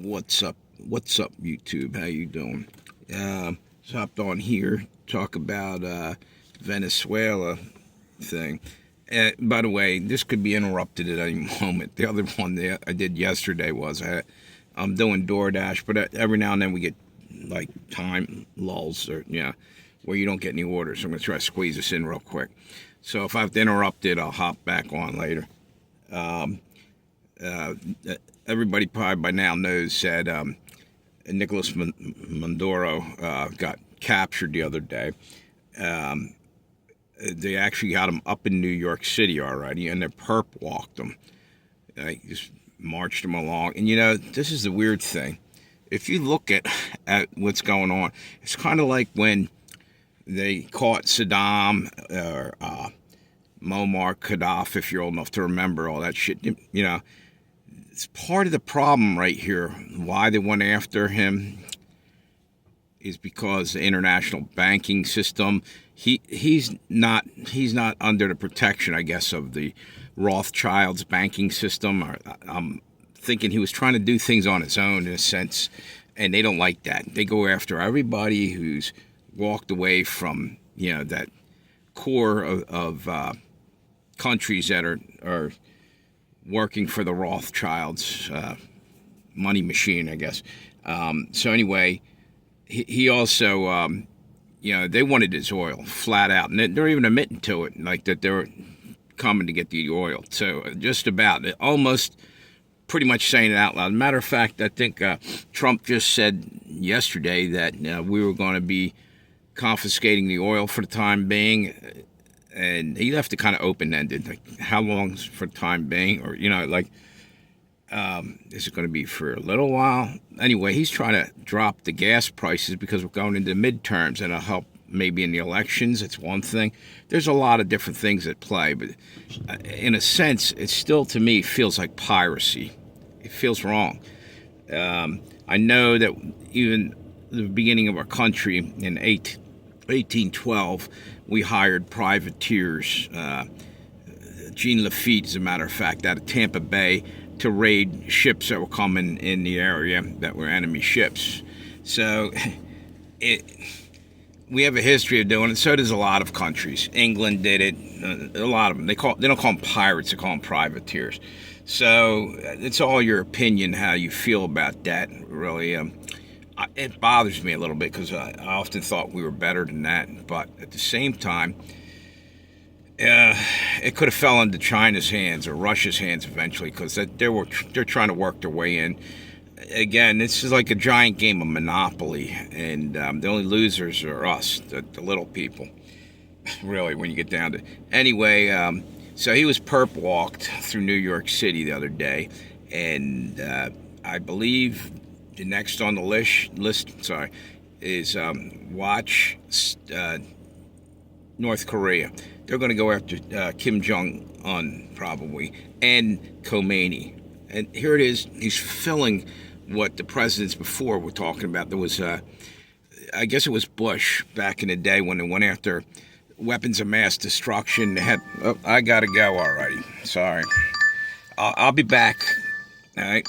What's up? What's up, YouTube? How you doing? Just hopped on here, talk about Venezuela thing. By the way, this could be interrupted at any moment. The other one that I did yesterday was I'm doing DoorDash, but every now and then we get like time lulls or where you don't get any orders. So I'm gonna try to squeeze this in real quick. So if I have to interrupt it, I'll hop back on later. Everybody probably by now knows that Nicolas Maduro got captured the other day. They actually got him up in New York City already, and they perp walked him. They just marched him along. And this is the weird thing. If you look at what's going on, it's kind of like when they caught Saddam or Muammar Gaddafi, if you're old enough to remember all that shit. It's part of the problem right here. Why they went after him is because the international banking system, he's not under the protection, I guess, of the Rothschilds banking system. I'm thinking he was trying to do things on his own in a sense, and they don't like that. They go after everybody who's walked away from that core of countries that are working for the Rothschilds money machine, I guess. So anyway, he also, they wanted his oil flat out, and they're even admitting to it, like that they're coming to get the oil. So just about, almost pretty much saying it out loud. Matter of fact, I think Trump just said yesterday that we were going to be confiscating the oil for the time being. And he left it kind of open-ended, like how long for the time being, or is it going to be for a little while? Anyway, he's trying to drop the gas prices because we're going into midterms, and it'll help maybe in the elections. It's one thing. There's a lot of different things at play, but in a sense, it still to me feels like piracy. It feels wrong. I know that even the beginning of our country in 1812. We hired privateers, Jean Lafitte, as a matter of fact, out of Tampa Bay, to raid ships that were coming in the area that were enemy ships. So we have a history of doing it. So does a lot of countries. England did it. A lot of them. They don't call them pirates. They call them privateers. So it's all your opinion how you feel about that, really. It bothers me a little bit because I often thought we were better than that. But at the same time, it could have fell into China's hands or Russia's hands eventually because they're trying to work their way in. Again, this is like a giant game of Monopoly, and the only losers are us, the little people, really, when you get down to it. Anyway, so he was perp walked through New York City the other day, and I believe the next on the list is watch North Korea. They're going to go after Kim Jong-un probably, and Khomeini. And here it is. He's filling what the presidents before were talking about. There was, I guess it was Bush back in the day when they went after weapons of mass destruction. They had, I got to go already. Sorry. I'll be back. All right.